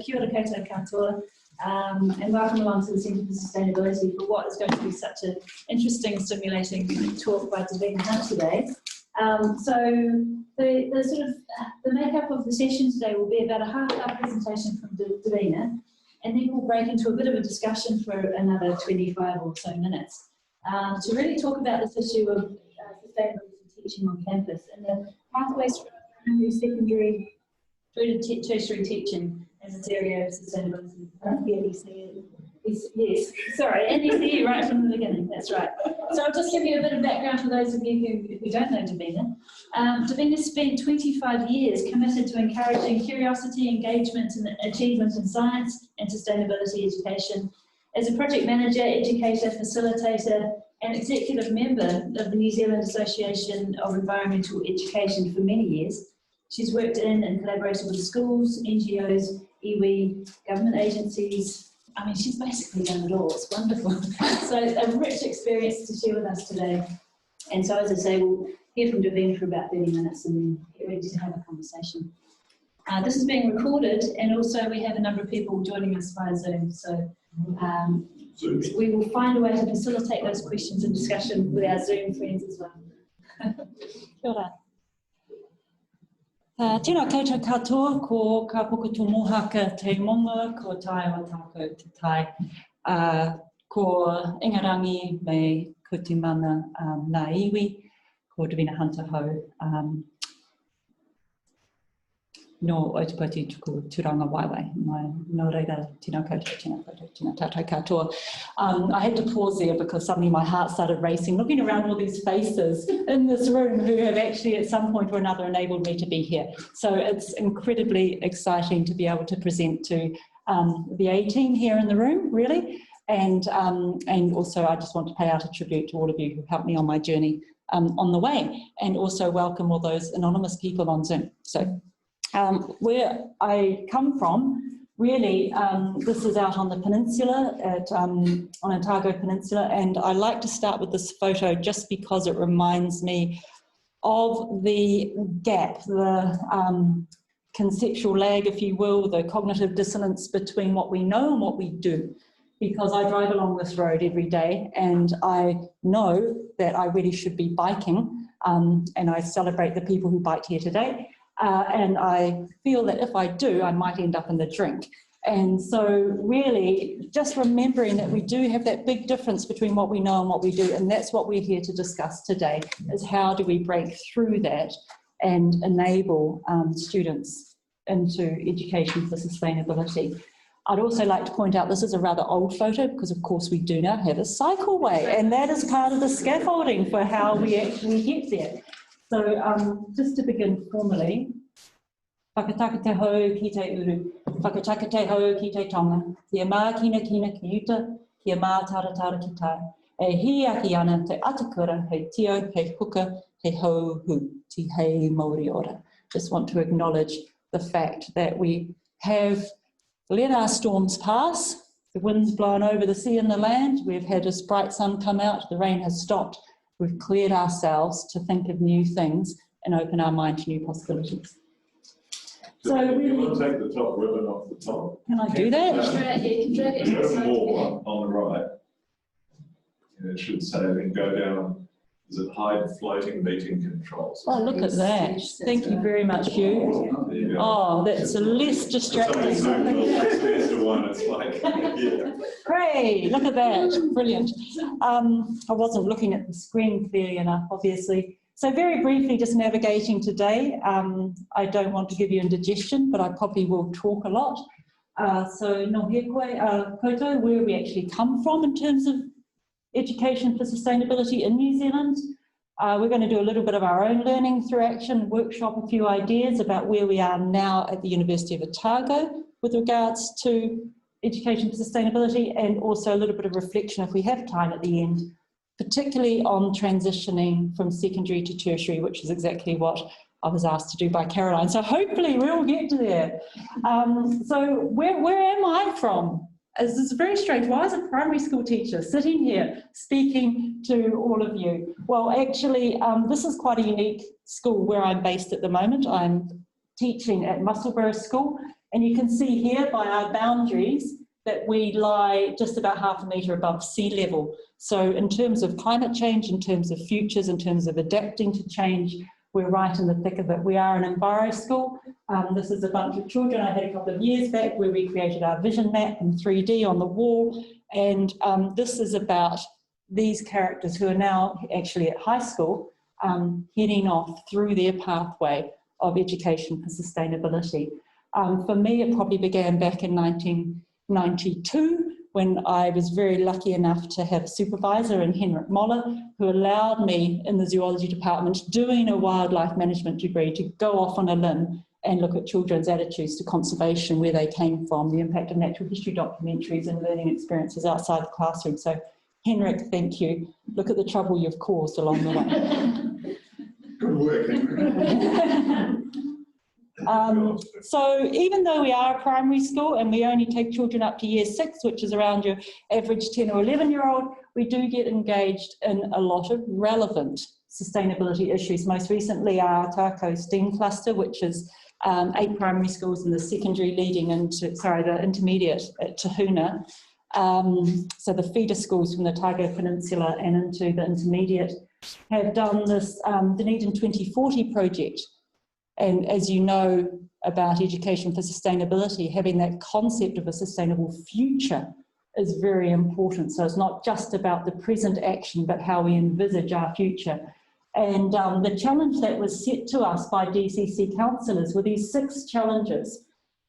kia ora koutou katoa, and welcome along to the Centre for Sustainability for what is going to be such an interesting and stimulating talk by Davina Hunt today. So the makeup of the session today will be about a half-hour presentation from Davina, and then we'll break into a bit of a discussion for another 25 or so minutes to really talk about this issue of sustainability teaching on campus and the pathways from primary, secondary through to tertiary teaching as its area of sustainability. Yes, sorry, NCEA right from the beginning, that's right. So I'll just give you a bit of background for those of you who don't know Davina. Davina spent 25 years committed to encouraging curiosity, engagement and achievement in science and sustainability education. As a project manager, educator, facilitator and executive member of the New Zealand Association of Environmental Education for many years, she's worked in and collaborated with schools, NGOs, iwi, government agencies. I mean, she's basically done it all. It's wonderful. So a rich experience to share with us today. And so, as I say, we'll hear from Davina for about 30 minutes and then get ready to have a conversation. This is being recorded, and also we have a number of people joining us via Zoom. So we will find a way to facilitate those questions and discussion with our Zoom friends as well. Kia ora. Tēnā koutou katoa, ko ka pukutu mohaka te monga, ko tai Ötäkou te tai, ko ingarangi me kutimana nā iwi, ko Davina Hunt hau, no Otipoti tuku turanga waiwai, no reira tēnā koutou, tēnā tātou katoa. I had to pause there because suddenly my heart started racing, looking around all these faces in this room who have actually at some point or another enabled me to be here. So it's incredibly exciting to be able to present to the A team here in the room, really. And also I just want to pay out a tribute to all of you who helped me on my journey on the way, and also welcome all those anonymous people on Zoom. So where I come from, really, this is out on the peninsula, on Otago Peninsula, and I like to start with this photo just because it reminds me of the gap, the conceptual lag, if you will, the cognitive dissonance between what we know and what we do. Because I drive along this road every day and I know that I really should be biking, and I celebrate the people who biked here today. And I feel that if I do, I might end up in the drink. And so really just remembering that we do have that big difference between what we know and what we do, and that's what we're here to discuss today, is how do we break through that and enable students into education for sustainability. I'd also like to point out this is a rather old photo because of course we do now have a cycleway, and that is part of the scaffolding for how we actually get there. So just to begin formally, whakataka te hau ki te uru, whakataka te hau ki te tonga, kia mā kina kina ki uta, kia mā tara tara ki tai, e hi aki ana te atakura, hei tio, hei huka, hei hau hu, ti hei Māori ora. Just want to acknowledge the fact that we have let our storms pass, the wind's blown over the sea and the land, we've had a bright sun come out, the rain has stopped. We've cleared ourselves to think of new things and open our mind to new possibilities. So you want to take the top ribbon off the top? Can I do that? More on the right. And it should say, then go down. Is it hide floating meeting controls? Oh, look at that. Thank you very much, Hugh. Oh, that's less distracting. It's like, yeah. Great, look at that. Brilliant. I wasn't looking at the screen clearly enough, obviously. So very briefly, just navigating today. I don't want to give you indigestion, but I probably will talk a lot. So no hekoi koto, where we actually come from in terms of education for sustainability in New Zealand. We're going to do a little bit of our own learning through action, workshop a few ideas about where we are now at the University of Otago with regards to education for sustainability, and also a little bit of reflection, if we have time at the end, particularly on transitioning from secondary to tertiary, which is exactly what I was asked to do by Caroline. So hopefully we'll get to there. So where am I from? This is very strange. Why is a primary school teacher sitting here speaking to all of you? Well, actually, this is quite a unique school where I'm based at the moment. I'm teaching at Musselburgh School And you can see here by our boundaries that we lie just about 0.5 metre above sea level. So in terms of climate change, in terms of futures, in terms of adapting to change, we're right in the thick of it. We are an Enviroschools. This is a bunch of children I had a couple of years back where we created our vision map in 3D on the wall. And this is about these characters who are now actually at high school, heading off through their pathway of education for sustainability. For me, it probably began back in 1992 when I was very lucky enough to have a supervisor in Henrik Moller who allowed me in the zoology department doing a wildlife management degree to go off on a limb and look at children's attitudes to conservation, where they came from, the impact of natural history documentaries and learning experiences outside the classroom. So Henrik, thank you. Look at the trouble you've caused along the way. Good work, Henrik. So even though we are a primary school and we only take children up to year 6, which is around your average 10 or 11-year-old, we do get engaged in a lot of relevant sustainability issues. Most recently our Ötäkou STEAM cluster, which is 8 primary schools and the secondary leading into, the intermediate at Tahuna. So the feeder schools from the Otago Peninsula and into the intermediate have done this Dunedin 2040 project. And as you know about education for sustainability, having that concept of a sustainable future is very important. So it's not just about the present action, but how we envisage our future. And the challenge that was set to us by DCC counsellors were these 6 challenges.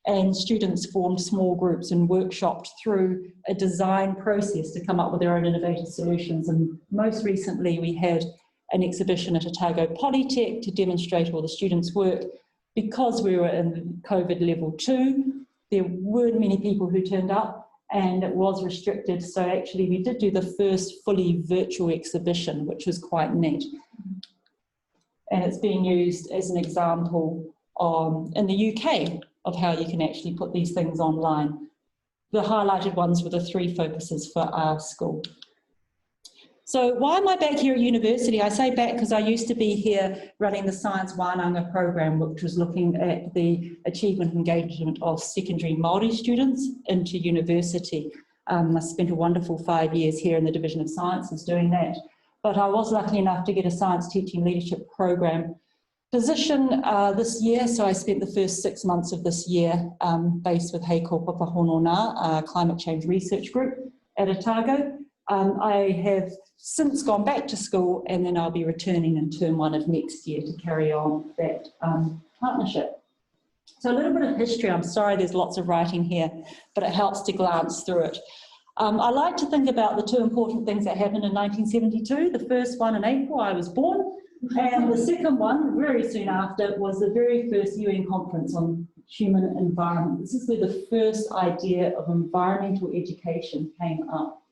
And students formed small groups and workshopped through a design process to come up with their own innovative solutions. And most recently we had an exhibition at Otago Polytech to demonstrate all the students' work. Because we were in COVID level 2, there weren't many people who turned up and it was restricted. So actually we did do the first fully virtual exhibition, which was quite neat. And it's being used as an example in the UK of how you can actually put these things online. The highlighted ones were the 3 focuses for our school. So why am I back here at university? I say back because I used to be here running the Science Wānanga program, which was looking at the achievement and engagement of secondary Māori students into university. I spent a wonderful 5 years here in the Division of Sciences doing that. But I was lucky enough to get a science teaching leadership program position this year. So I spent the first 6 months of this year based with Hei Ko Papahonona, climate change research group at Otago. I have since gone back to school and then I'll be returning in term 1 of next year to carry on that partnership. So a little bit of history. I'm sorry there's lots of writing here, but it helps to glance through it. I like to think about the 2 important things that happened in 1972. The first one in April, I was born, and the second one, very soon after, was the very first UN conference on human environment. This is where the first idea of environmental education came up.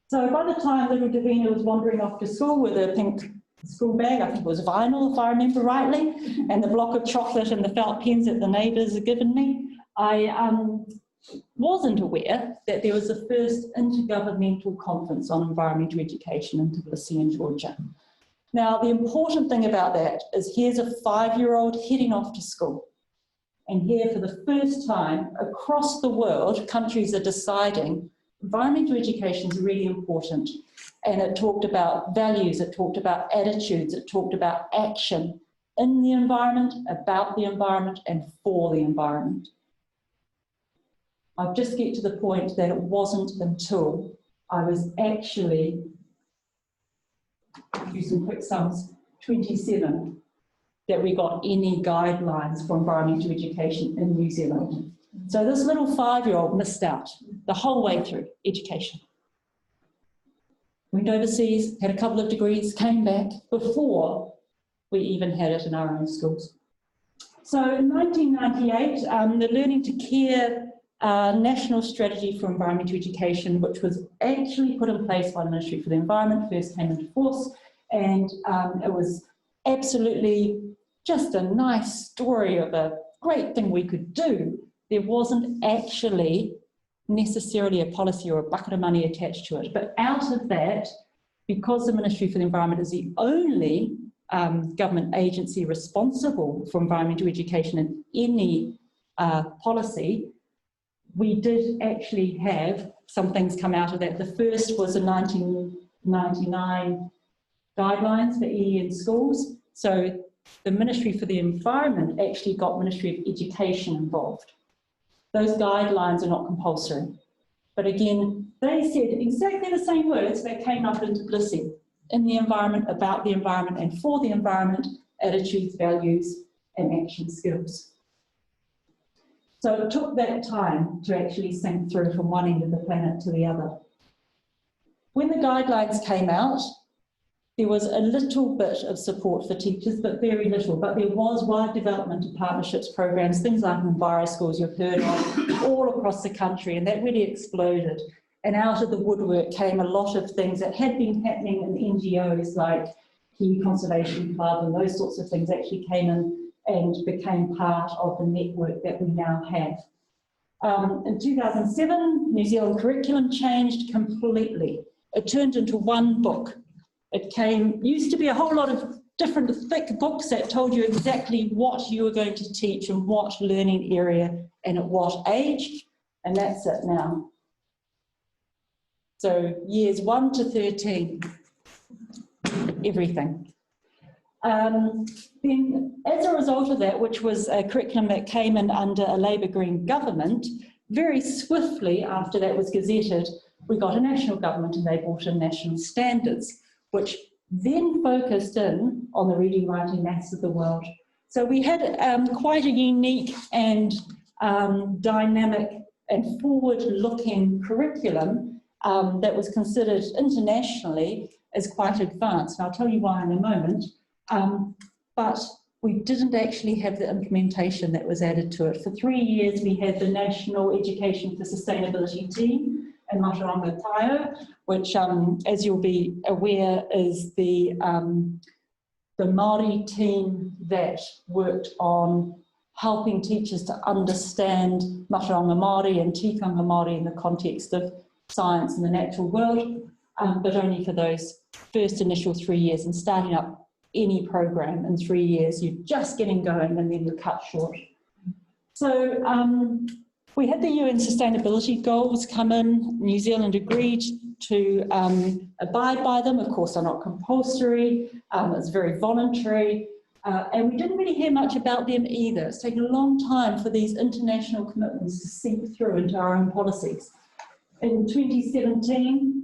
So by the time little Davina was wandering off to school with a pink school bag, I think it was vinyl if I remember rightly, and the block of chocolate and the felt pens that the neighbours had given me, I wasn't aware that there was the first intergovernmental conference on environmental education in Tbilisi in Georgia. Now the important thing about that is here's a 5-year-old heading off to school. And here for the first time across the world, countries are deciding environmental education is really important, and it talked about values, it talked about attitudes, it talked about action in the environment, about the environment and for the environment. I'll just get to the point that it wasn't until I was actually, do some quick sums, 27, that we got any guidelines for environmental education in New Zealand. So this little 5-year-old missed out the whole way through education. Went overseas, had a couple of degrees, came back before we even had it in our own schools. So in 1998, the Learning to Care National Strategy for Environmental Education, which was actually put in place by the Ministry for the Environment, first came into force, and it was absolutely just a nice story of a great thing we could do. There wasn't actually necessarily a policy or a bucket of money attached to it. But out of that, because the Ministry for the Environment is the only government agency responsible for environmental education in any policy, we did actually have some things come out of that. The first was the 1999 guidelines for EE in schools. So the Ministry for the Environment actually got Ministry of Education involved. Those guidelines are not compulsory. But again, they said exactly the same words that came up into Blissey: in the environment, about the environment, and for the environment, attitudes, values, and action skills. So it took that time to actually sink through from one end of the planet to the other. When the guidelines came out, there was a little bit of support for teachers, but very little. But there was wide development of partnerships programs, things like Enviroschools you've heard of, all across the country, and that really exploded. And out of the woodwork came a lot of things that had been happening in NGOs like Key Conservation Club and those sorts of things actually came in and became part of the network that we now have. In 2007, New Zealand curriculum changed completely. It turned into one book. It used to be a whole lot of different thick books that told you exactly what you were going to teach and what learning area and at what age, and that's it now. So years 1 to 13, everything. Then as a result of that, which was a curriculum that came in under a Labour Green government, very swiftly after that was gazetted, we got a national government and they brought in national standards, which then focused in on the reading, writing, maths of the world. So we had quite a unique and dynamic and forward-looking curriculum that was considered internationally as quite advanced. And I'll tell you why in a moment. But we didn't actually have the implementation that was added to it. For 3 years, we had the National Education for Sustainability team in Otago, which, as you'll be aware, is the Māori team that worked on helping teachers to understand Mātauranga Māori and tikanga Māori in the context of science and the natural world, but only for those first initial 3 years. And starting up any program in 3 years, you're just getting going and then you're cut short. So we had the UN sustainability goals come in. New Zealand agreed to abide by them. Of course, they're not compulsory. It's very voluntary. And we didn't really hear much about them either. It's taken a long time for these international commitments to seep through into our own policies. In 2017,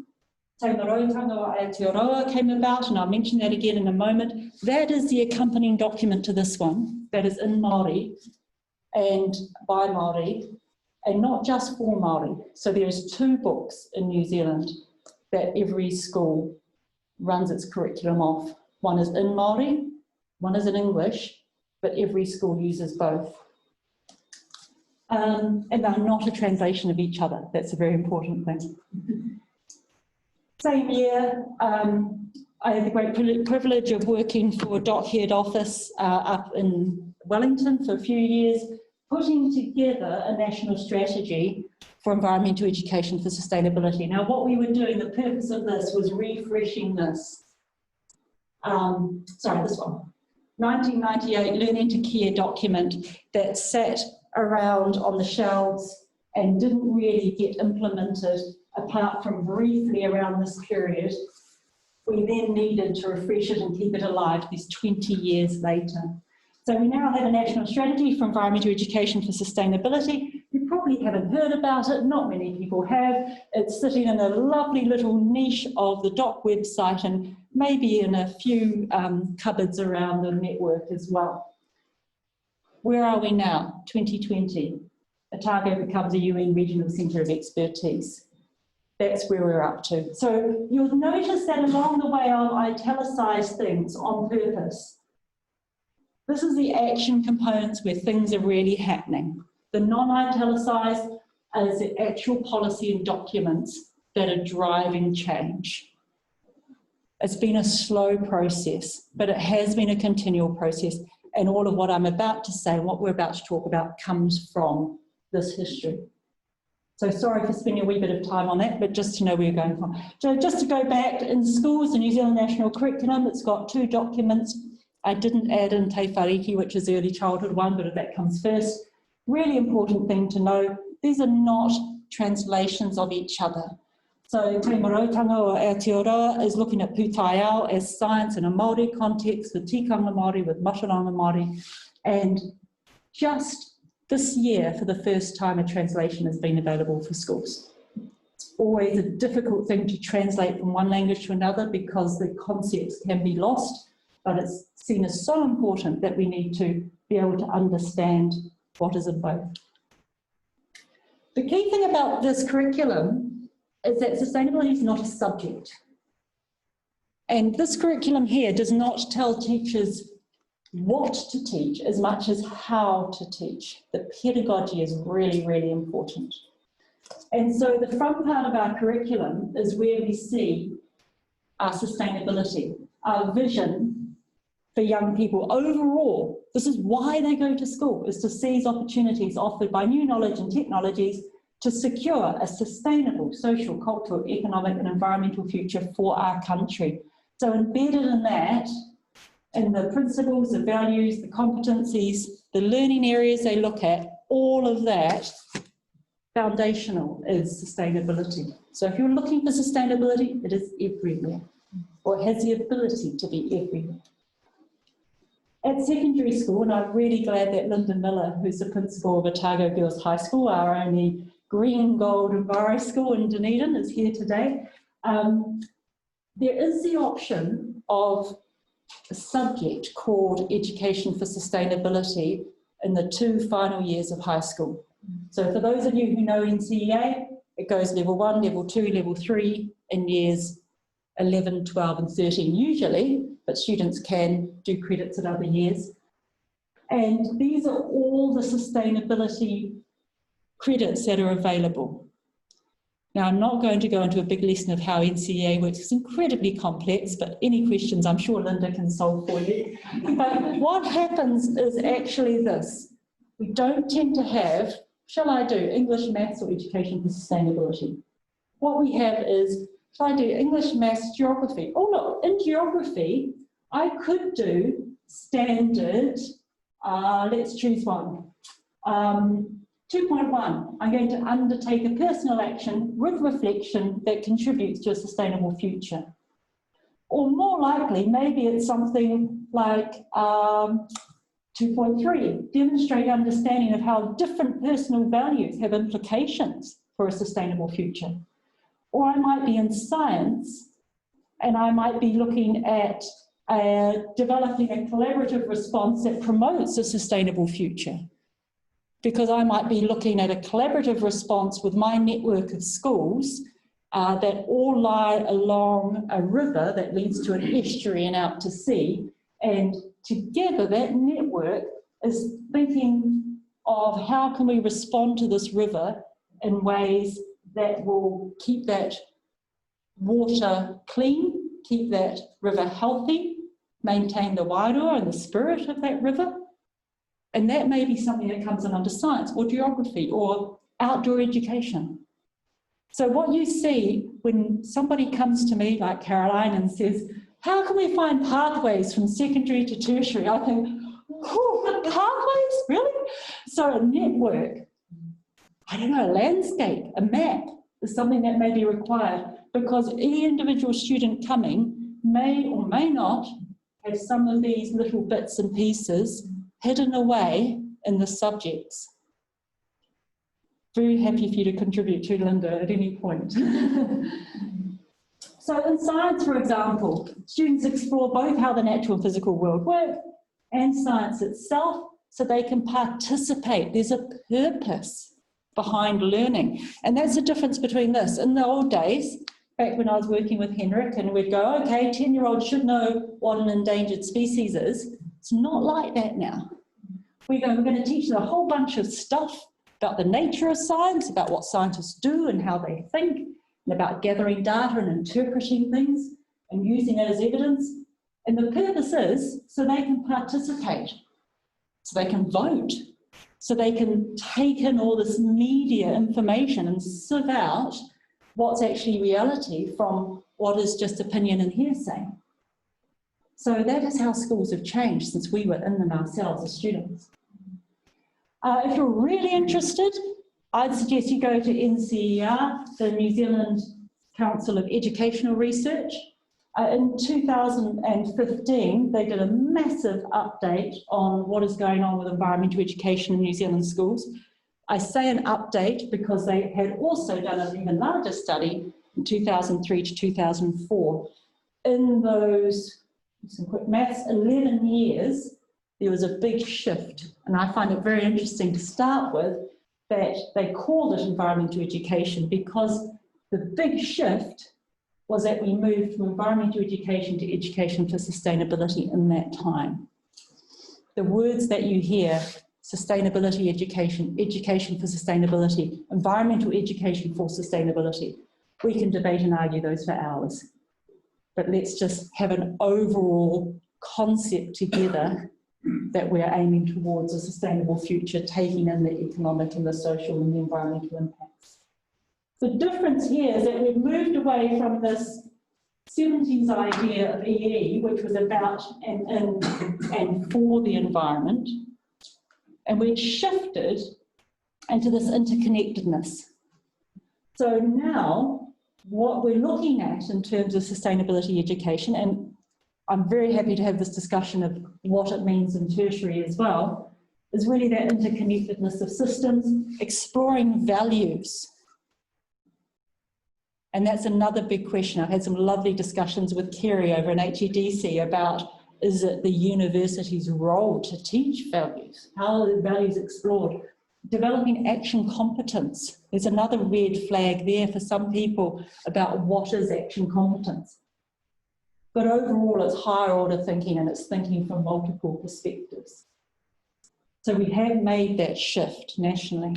Tamarotanga Aotearoa came about, and I'll mention that again in a moment. That is the accompanying document to this one, that is in Māori and by Māori, and not just for Māori. So there's 2 books in New Zealand that every school runs its curriculum off. One is in Māori, one is in English, but every school uses both. And they're not a translation of each other. That's a very important thing. Same year, I had the great privilege of working for Doc Head Office up in Wellington for a few years, putting together a national strategy for environmental education for sustainability. Now, what we were doing, the purpose of this was refreshing this. This one. 1998 Learning to Care document that sat around on the shelves and didn't really get implemented apart from briefly around this period. We then needed to refresh it and keep it alive these 20 years later. So we now have a national strategy for environmental education for sustainability. You probably haven't heard about it, not many people have. It's sitting in a lovely little niche of the DOC website and maybe in a few cupboards around the network as well. Where are we now? 2020. Otago becomes a UN Regional Centre of Expertise. That's where we're up to. So you'll notice that along the way I'll italicise things on purpose. This is the action components where things are really happening. The non-italicised is the actual policy and documents that are driving change. It's been a slow process, but it has been a continual process. And all of what I'm about to say, what we're about to talk about, comes from this history. So sorry for spending a wee bit of time on that, but just to know where you're going from. So just to go back, in schools, the New Zealand National Curriculum, it's got 2 documents. I didn't add in Te Whariki, which is the early childhood one, but that comes first. really important thing to know, these are not translations of each other. So Te Marotanga or Aotearoa is looking at pūtaiao as science in a Māori context, with tikanga Māori, with mataranga Māori, and just this year, for the first time, a translation has been available for schools. It's always a difficult thing to translate from one language to another because the concepts can be lost, but it's seen as so important that we need to be able to understand what is in both. The key thing about this curriculum is that sustainability is not a subject. And this curriculum here does not tell teachers what to teach as much as how to teach. The pedagogy is really, really important. And so the front part of our curriculum is where we see our sustainability, our vision for young people overall. This is why they go to school, is to seize opportunities offered by new knowledge and technologies to secure a sustainable social, cultural, economic and environmental future for our country. So embedded in that, in the principles, the values, the competencies, the learning areas they look at, all of that, foundational is sustainability. So if you're looking for sustainability, it is everywhere, or it has the ability to be everywhere. At secondary school, and I'm really glad that Linda Miller, who's the principal of Otago Girls High School, our only green gold Enviro school in Dunedin, is here today. There is the option of a subject called Education for Sustainability in the 2 final years of high school. So for those of you who know NCEA, it goes level 1, level 2, level 3 in years 11, 12 and 13 usually, but students can do credits at other years. And these are all the sustainability credits that are available. Now, I'm not going to go into a big lesson of how NCEA works. It's incredibly complex, but any questions I'm sure Linda can solve for you. But what happens is actually this. We don't tend to have, shall I do English, maths or education for sustainability? What we have is, shall I do English, maths, geography? Oh look, in geography, I could do standard, let's choose one. 2.1, I'm going to undertake a personal action with reflection that contributes to a sustainable future. Or more likely, maybe it's something like 2.3, demonstrate understanding of how different personal values have implications for a sustainable future. Or I might be in science and I might be looking at developing a collaborative response that promotes a sustainable future. Because I might be looking at a collaborative response with my network of schools that all lie along a river that leads to an estuary and out to sea. And together that network is thinking of how can we respond to this river in ways that will keep that water clean, keep that river healthy, maintain the wairua and the spirit of that river. And that may be something that comes in under science or geography or outdoor education. So what you see when somebody comes to me like Caroline and says, how can we find pathways from secondary to tertiary? I think, oh, pathways, really? So a network, I don't know, a landscape, a map is something that may be required because any individual student coming may or may not have some of these little bits and pieces hidden away in the subjects. Very happy for you to contribute to, Linda, at any point. So in science, for example, students explore both how the natural and physical world work and science itself so they can participate. There's a purpose behind learning. And that's the difference between this. In the old days, back when I was working with Henrik, and we'd go, okay, 10-year-olds should know what an endangered species is. It's not like that now. We're going to teach them a whole bunch of stuff about the nature of science, about what scientists do and how they think, and about gathering data and interpreting things and using it as evidence. And the purpose is so they can participate, so they can vote, so they can take in all this media information and sieve out what's actually reality from what is just opinion and hearsay. So that is how schools have changed since we were in them ourselves as students. If you're really interested, I'd suggest you go to NCEA, the New Zealand Council of Educational Research. In 2015, they did a massive update on what is going on with environmental education in New Zealand schools. I say an update because they had also done an even larger study in 2003 to 2004. In those, some quick maths, 11 years, there was a big shift. And I find it very interesting to start with that they called it environmental education because the big shift was that we moved from environmental education to education for sustainability in that time. The words that you hear, sustainability education, education for sustainability, environmental education for sustainability, we can debate and argue those for hours. But let's just have an overall concept together that we're aiming towards a sustainable future, taking in the economic and the social and the environmental impacts. The difference here is that we've moved away from this 70s idea of EE, which was about and for the environment, and we've shifted into this interconnectedness. So now, what we're looking at in terms of sustainability education, and I'm very happy to have this discussion of what it means in tertiary as well, is really that interconnectedness of systems, exploring values. And that's another big question. I've had some lovely discussions with Kerry over in HEDC about, is it the university's role to teach values? How are the values explored? Developing action competence. There's another red flag there for some people about what is action competence. But overall, it's higher order thinking, and it's thinking from multiple perspectives. So we have made that shift nationally.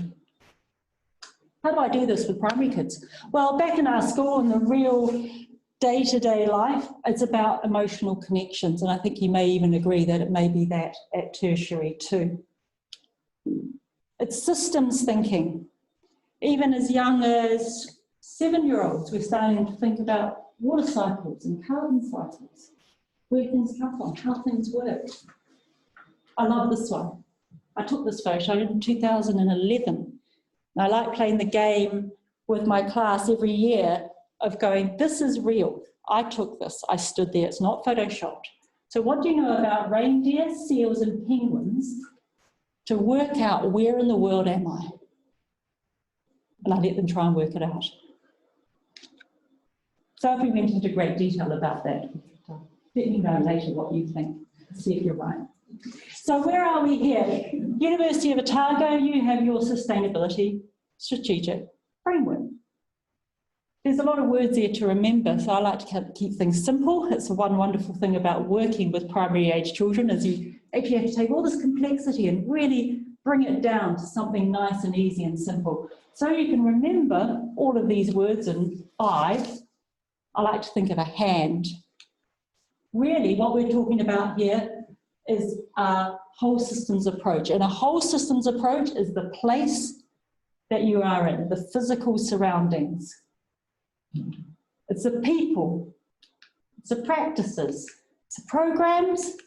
How do I do this with primary kids? Well, back in our school, in the real day-to-day life, it's about emotional connections, and I think you may even agree that it may be that at tertiary too. It's systems thinking. Even as young as 7-year-olds, we're starting to think about water cycles and carbon cycles, where things come from, how things work. I love this one. I took this photo in 2011. And I like playing the game with my class every year of going, this is real. I took this, I stood there, it's not photoshopped. So what do you know about reindeer, seals and penguins to work out where in the world am I? And I let them try and work it out. So if we went into great detail about that, let me know later what you think, see if you're right. So where are we here? University of Otago, you have your sustainability strategic framework. There's a lot of words there to remember, so I like to keep things simple. It's the one wonderful thing about working with primary age children is you actually have to take all this complexity and really bring it down to something nice and easy and simple. So you can remember all of these words in 5. I like to think of a hand. Really, what we're talking about here is a whole systems approach. And a whole systems approach is the place that you are in, the physical surroundings. It's the people, it's the practices, it's the programs,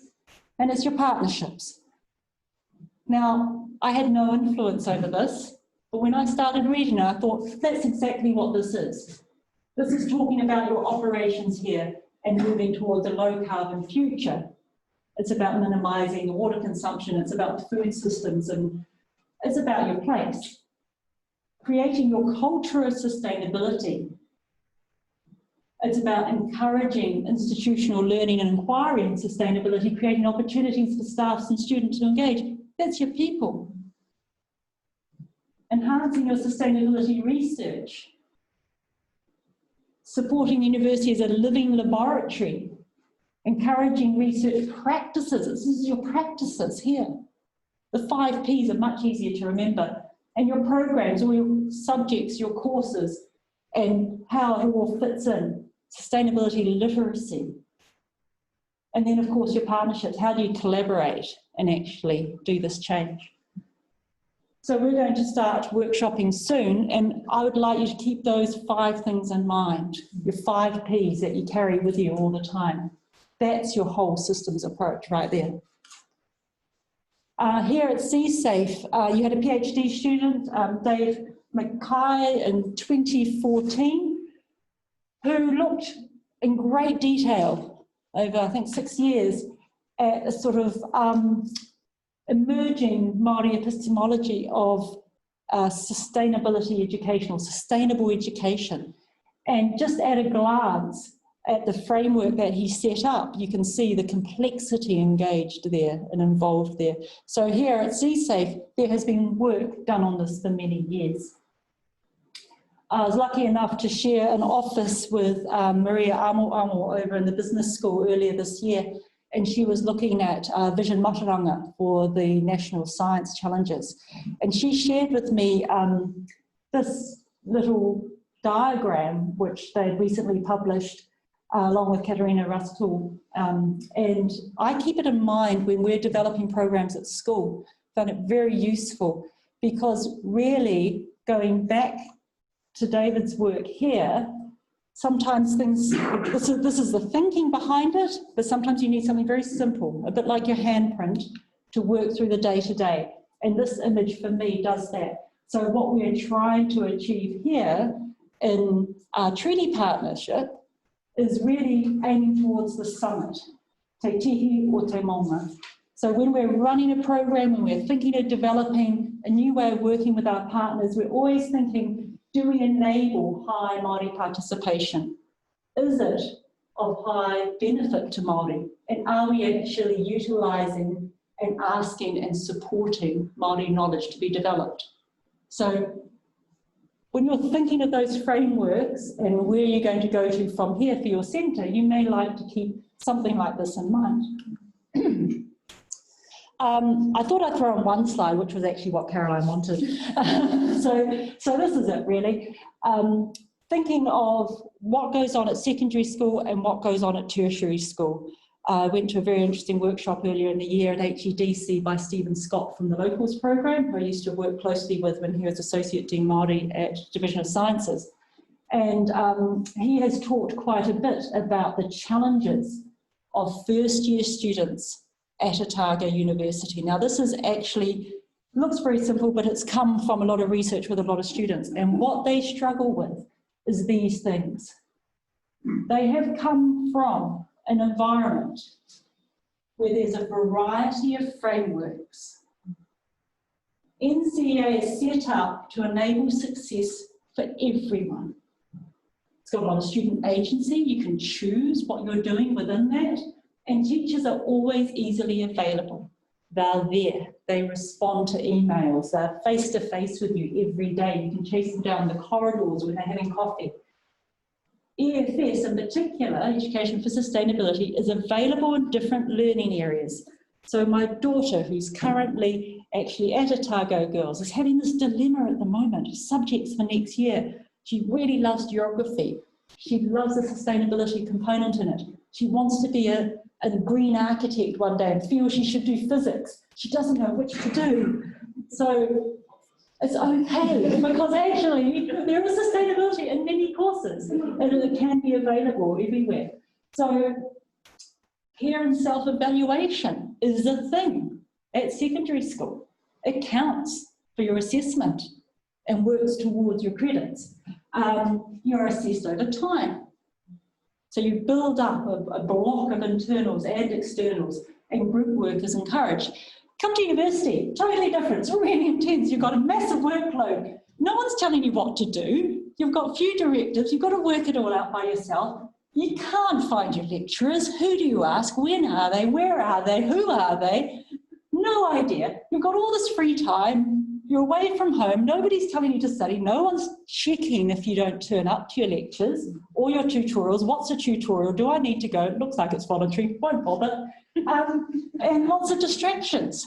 and it's your partnerships. Now, I had no influence over this, but when I started reading it, I thought, that's exactly what this is. This is talking about your operations here and moving towards a low-carbon future. It's about minimising the water consumption, it's about the food systems, and it's about your place. Creating your culture of sustainability. It's about encouraging institutional learning and inquiry in sustainability, creating opportunities for staff and students to engage. That's your people. Enhancing your sustainability research. Supporting the university as a living laboratory. Encouraging research practices. This is your practices here. The 5 Ps are much easier to remember. And your programs, all your subjects, your courses, and how it all fits in. Sustainability literacy. And then, of course, your partnerships. How do you collaborate and actually do this change? So we're going to start workshopping soon, and I would like you to keep those 5 things in mind, your 5 Ps that you carry with you all the time. That's your whole systems approach right there. Here at CSAFE, you had a PhD student, Dave McKay, in 2014, who looked in great detail over, I think, 6 years at a sort of emerging Māori epistemology of sustainability education, or sustainable education. And just at a glance at the framework that he set up, you can see the complexity engaged there and involved there. So here at CSAFE, there has been work done on this for many years. I was lucky enough to share an office with Maria Amo over in the business school earlier this year, and she was looking at vision mataranga for the National Science Challenges. And she shared with me this little diagram, which they'd recently published along with Katerina Ruskell. And I keep it in mind when we're developing programs at school. Found it very useful, because really going back to David's work here, sometimes things, this is the thinking behind it, but sometimes you need something very simple, a bit like your handprint, to work through the day-to-day. And this image for me does that. So what we're trying to achieve here in our treaty partnership is really aiming towards the summit, te tihi o te maunga. So when we're running a program, when we're thinking of developing a new way of working with our partners, we're always thinking, do we enable high Māori participation? Is it of high benefit to Māori? And are we actually utilising and asking and supporting Māori knowledge to be developed? So when you're thinking of those frameworks and where you're going to go to from here for your centre, you may like to keep something like this in mind. I thought I'd throw on one slide, which was actually what Caroline wanted. So this is it, really. Thinking of what goes on at secondary school and what goes on at tertiary school. I went to a very interesting workshop earlier in the year at HEDC by Stephen Scott from the Locals program, who I used to work closely with when he was Associate Dean Māori at Division of Sciences. And he has talked quite a bit about the challenges of first-year students at Otago University. Now, this is actually, looks very simple, but it's come from a lot of research with a lot of students. And what they struggle with is these things. They have come from an environment where there's a variety of frameworks. NCEA is set up to enable success for everyone. It's got a lot of student agency. You can choose what you're doing within that. And teachers are always easily available. They're there. They respond to emails. They're face-to-face with you every day. You can chase them down the corridors when they're having coffee. EEFS in particular, Education for Sustainability, is available in different learning areas. So my daughter, who's currently actually at Otago Girls, is having this dilemma at the moment, subjects for next year. She really loves geography. She loves the sustainability component in it. She wants to be a green architect one day and feels she should do physics. She doesn't know which to do. So it's okay, because actually there is sustainability in many courses and it can be available everywhere. So care and self-evaluation is a thing at secondary school. It counts for your assessment and works towards your credits. You're assessed over time. So you build up a block of internals and externals, and group work is encouraged. Come to university, totally different, it's really intense, you've got a massive workload. No one's telling you what to do, you've got few directives, you've got to work it all out by yourself. You can't find your lecturers. Who do you ask? When are they? Where are they? Who are they? No idea. You've got all this free time. You're away from home. Nobody's telling you to study. No one's checking if you don't turn up to your lectures or your tutorials. What's a tutorial? Do I need to go? It looks like it's voluntary. Won't bother. And lots of distractions.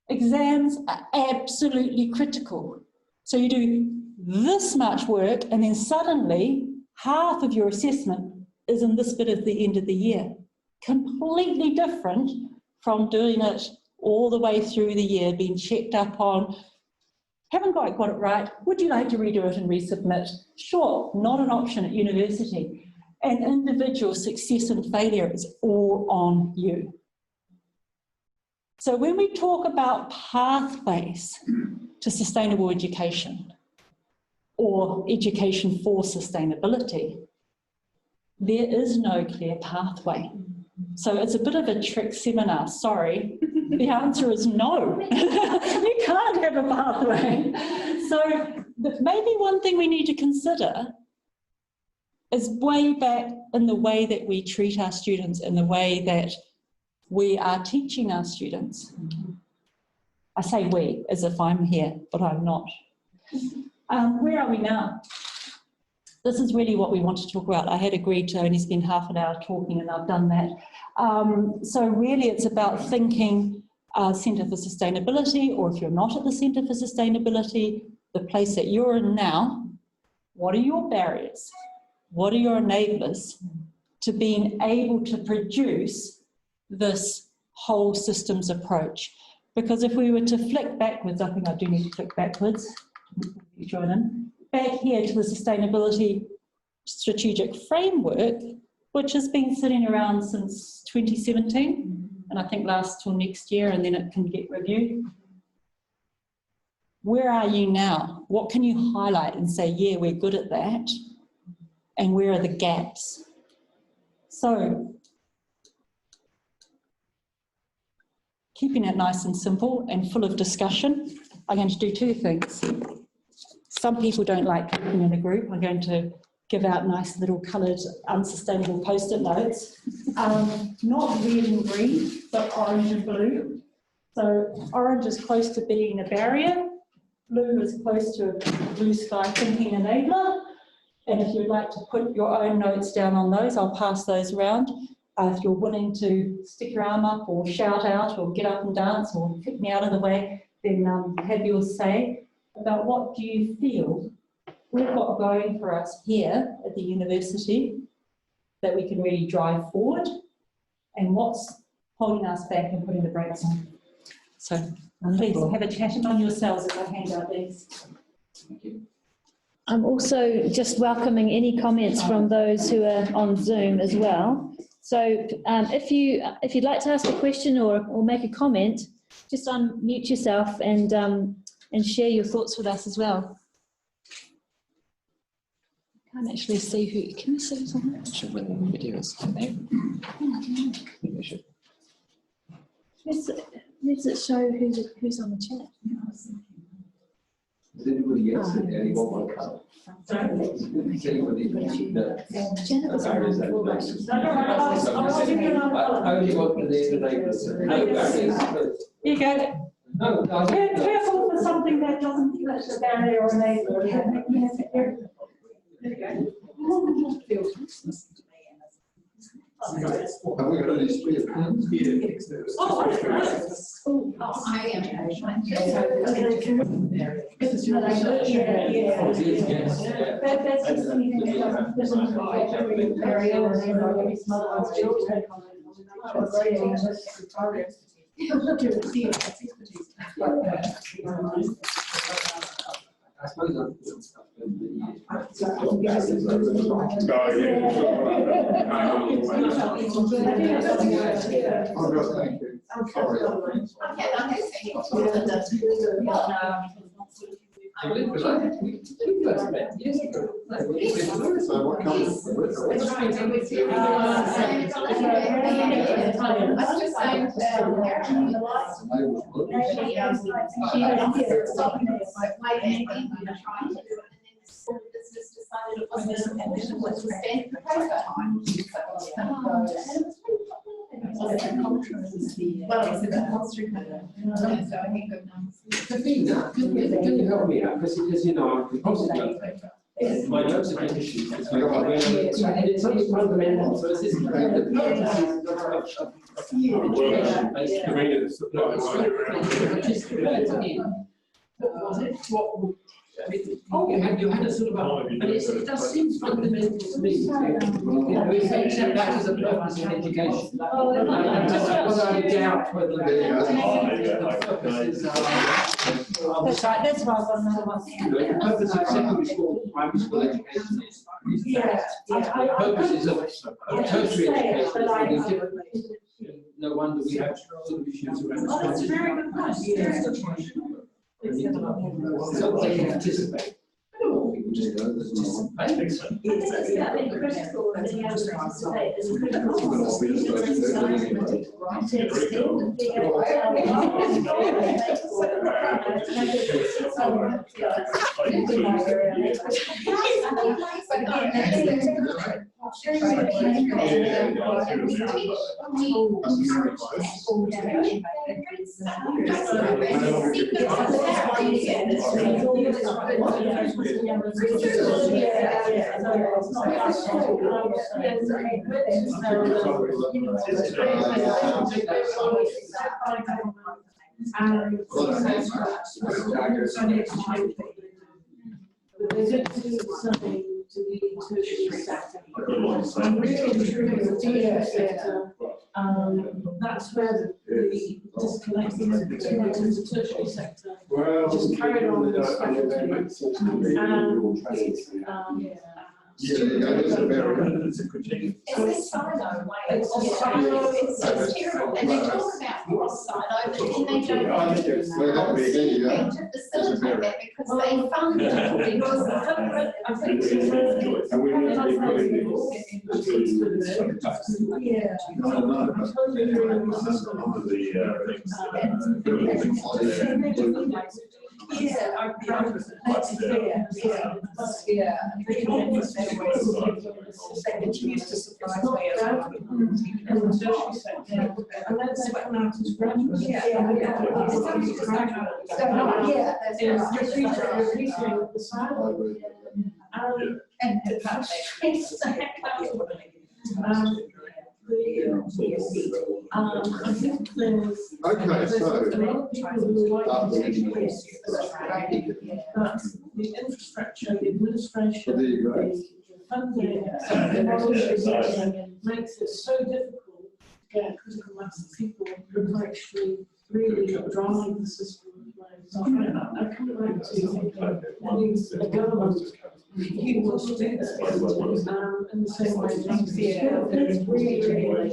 Exams are absolutely critical. So you do this much work and then suddenly half of your assessment is in this bit at the end of the year. Completely different from doing it all the way through the year, being checked up on, haven't quite got it right, would you like to redo it and resubmit? Sure, not an option at university. And individual success and failure is all on you. So when we talk about pathways to sustainable education or education for sustainability, there is no clear pathway. So it's a bit of a trick seminar, sorry. The answer is no. You can't have a pathway. So maybe one thing we need to consider is way back in the way that we treat our students, in the way that we are teaching our students. I say we as if I'm here, but I'm not. Where are we now? This is really what we want to talk about. I had agreed to only spend half an hour talking, and I've done that. So really it's about thinking Centre for Sustainability, or if you're not at the Centre for Sustainability, the place that you're in now, what are your barriers? What are your enablers to being able to produce this whole systems approach? Because if we were to flick backwards, I think I do need to flick backwards, you join in, back here to the Sustainability Strategic Framework, which has been sitting around since 2017, and I think lasts till next year, and then it can get reviewed. Where are you now? What can you highlight and say, yeah, we're good at that? And where are the gaps? So, keeping it nice and simple and full of discussion, I'm going to do two things. Some people don't like talking in a group. I'm going to give out nice little coloured unsustainable post-it notes. Not red and green, but orange and blue. So orange is close to being a barrier. Blue is close to blue sky thinking enabler. And if you'd like to put your own notes down on those, I'll pass those around. If you're willing to stick your arm up or shout out or get up and dance or kick me out of the way, then have your say about what do you feel we've got going for us here at the university that we can really drive forward, and what's holding us back and putting the brakes on. So please have a chat among yourselves as I hand out these. Thank you. I'm also just welcoming any comments from those who are on Zoom as well. So if you'd like to ask a question or make a comment, just unmute yourself and share your thoughts with us as well. I can't actually see who. Can you see something? I'm not sure whether the video is on there. Does it show who's on the chat? Does anybody else at anyone want to come? Does anybody Janet was on the floor. I only want the neighbours. Here you go. No, careful for something that doesn't touch the barrier or enabler. There we go. Have we got any three opinions? I am. That's just anything that doesn't barrier or enabler. Some other ones I suppose Well, it's a compulsory program, so I think Davina, can you help me out? Because you know, I'm compulsory. My notes are issues. It's something fundamental. So this is the purpose is you had a sort of and it does seem fundamental to me. We accept that as a purpose in education. I doubt whether the purposes are. That's right, that's what I was on The purpose of secondary school, primary school education is the purposes of tertiary education. no wonder we have sort of issues around. Oh, that's a very good point. Very good point. So they can participate. People just participate. It's critical that they participate is to the tertiary sector. I'm really intrigued in the tertiary sector. That's where the disconnect is between the tertiary sector. Just carried on with specialty. It's a critique. It's this silo way. It's terrible. And they talk about cross silo, but then they don't facilitate that because they fund it. Used to surprise me as well. And then they come out as graduates. You're the silo. And I think there's Okay, so a lot of people who like to take risks, but the infrastructure, the administration, the funding, the policy makes it so difficult to get a critical mass of people who are actually really driving the system. So I come back to thinking the government you want to do this in the same way as NCEA. It's really, really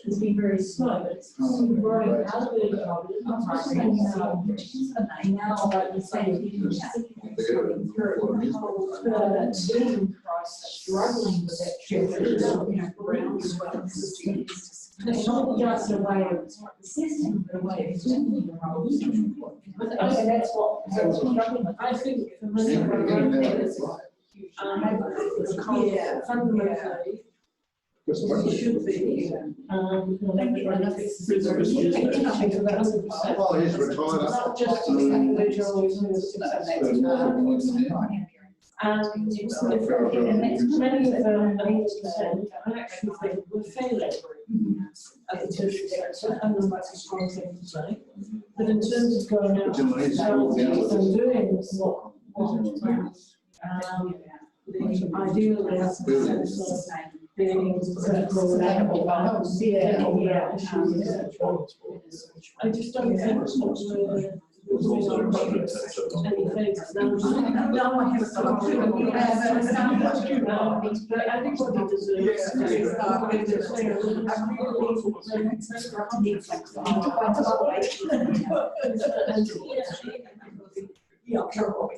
It's been very slow, but it's growing out of it. Now, like the same struggling with that groundswell. It's not just a way of assessing, but a way of doing the roles. That's what I think for many of our fundamentally, it should be. Well, he's retired. Not just individuals who are successful. And many of them, 80%, I actually think we're failing at the tertiary sector, and that's a strong thing to say. But in terms of going out and doing what the ideal is being critical I just don't think Yeah, sure.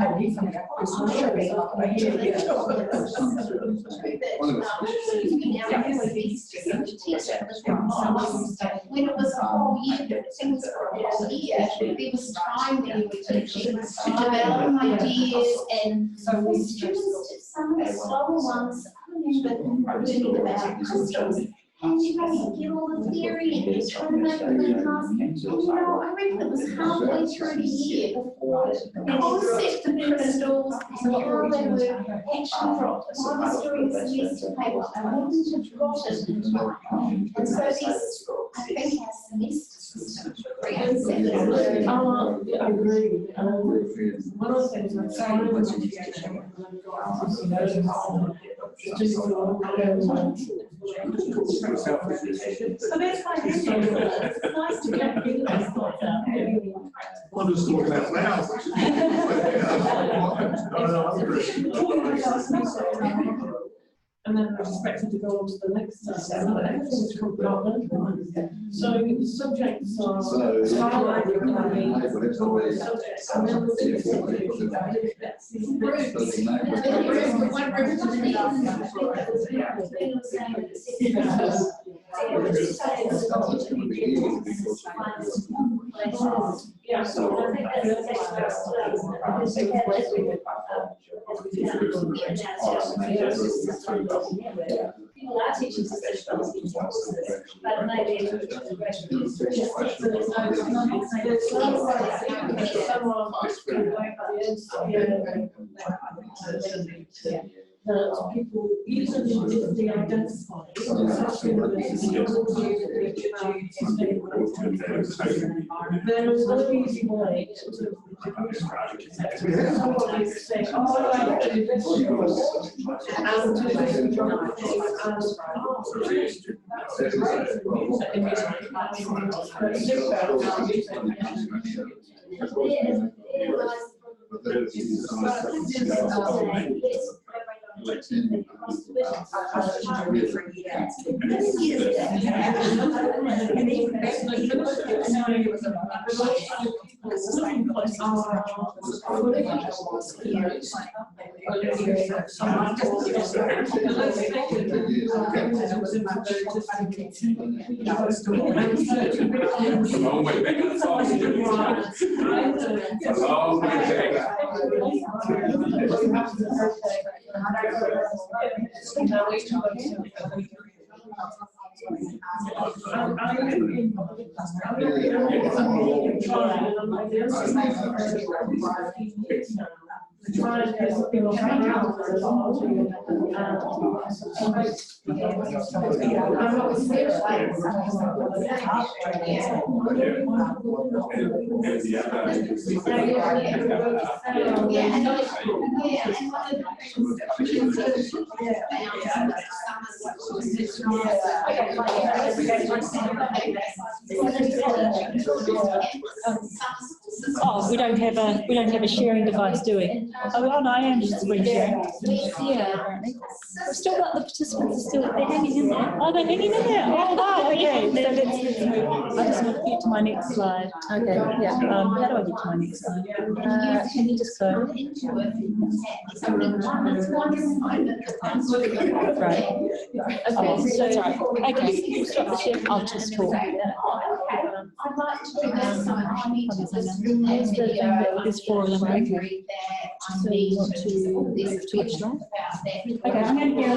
I need something. When it was whole year, things for a whole year. There was time that you were teaching to develop ideas, and for students, some of the slower ones, I remember learning about crystals. And you have to get all the theory and you're trying to make them in class. And you know, I reckon it was halfway through the year before the concept of crystals and how they were actually dropped. I was doing a semester paper, I wouldn't have got it in time. And so these, I think our semester system creates that. I agree. One of the things I'm saying was education. So that's why it's nice to get feedback. I'll just talk about now. And then we're expected to go on to the next session. So the subjects are highlighted by the subjects, and then yeah, so I think people are teaching sustainability courses, but maybe people, even if they identify, there is no easy way to somebody say, oh, I like to do this course, and to oh, we don't have a sharing device, do we? Oh, well, no, I am just screen sharing. Yeah, apparently. We've still got the participants are still, they're hanging in there. Oh, they're hanging in there. Oh, wow, okay. So let's move. I just want to get to my next slide. Okay, yeah. How do I get to my next slide? Can you just go? Right. Okay, so sorry. Okay, stop the share. I'll just talk. I'd like to present some There's four of them. Okay. So you want to switch that? Okay, I'm going to go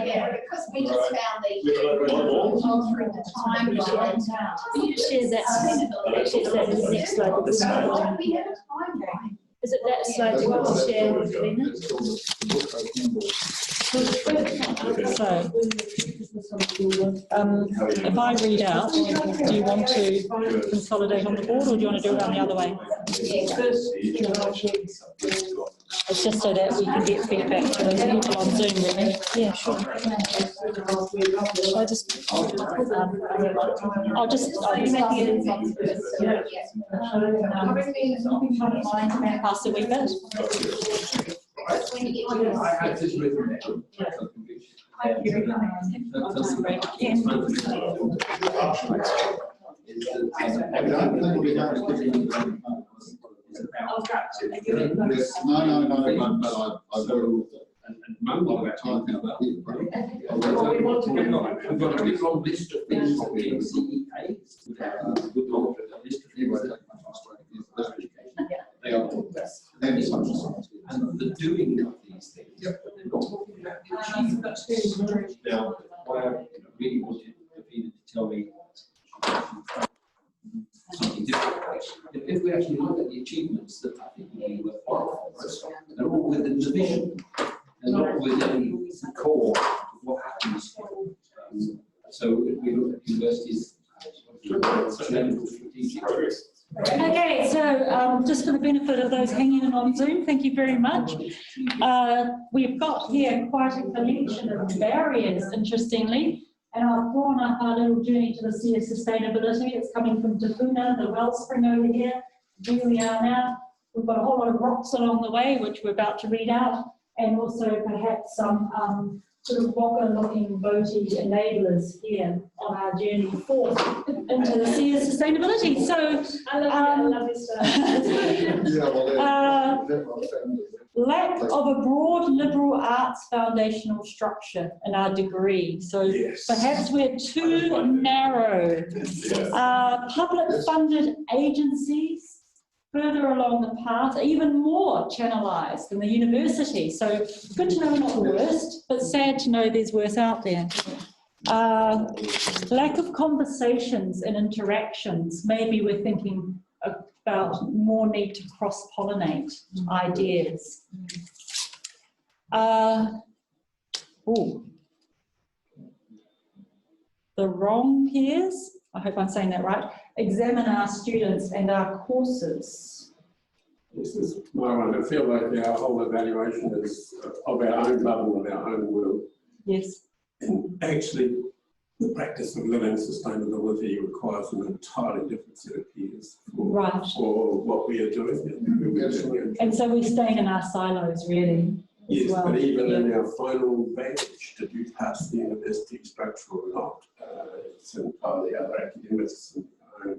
yeah, because we just found through the time. Can you share that? Actually, is that the next slide? We have a timeline. Is it that slide you want to share, Davina? So, if I read out, do you want to consolidate on the board, or do you want to do it on the other way? It's just so that we can get feedback to those people on Zoom, really. Yeah, sure. Shall I just, I'll pass a wee bit. when you get to this. I just read that. And we want to get we've got a big long list of things for the NCEA. Good long list of things that they are and the doing of these things. They're not talking about the achievements. Now, what I really wanted Davina to tell me something different. If we actually look at the achievements that I think would be worthwhile for us, they're all within the vision. And not within the core of what happens. So if we look at universities, strategic. Okay, so just for the benefit of those hanging in on Zoom, thank you very much. We've got here quite a collection of barriers, interestingly, and I've drawn up our little journey to the sea of sustainability. It's coming from Te Puna, the wellspring over here, where we are now. We've got a whole lot of rocks along the way, which we're about to read out, and also perhaps some sort of waka-looking boaty enablers here on our journey forth into the sea of sustainability. So, I love this lack of a broad liberal arts foundational structure in our degree. So perhaps we're too narrow. Public funded agencies further along the path are even more channelized than the university. So good to know we're not the worst, but sad to know there's worse out there. Lack of conversations and interactions. Maybe we're thinking about more need to cross-pollinate ideas. The wrong peers, I hope I'm saying that right, examine our students and our courses. This is my one. I feel like our whole evaluation is of our own bubble and our own world. Yes. And actually, the practice of living sustainability requires an entirely different set of peers for what we are doing. And so we're staying in our silos, really. Yes, well. but even in our final badge, did you pass the university structure or not? It's entirely other academics and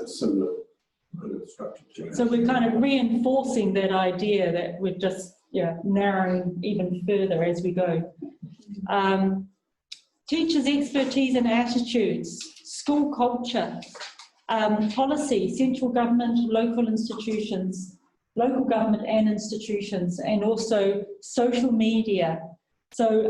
similar kind of structure to it. So we're kind of reinforcing that idea that we're just narrowing even further as we go. Teachers' expertise and attitudes, school culture, policy, central government, local institutions, local government and institutions, and also social media. So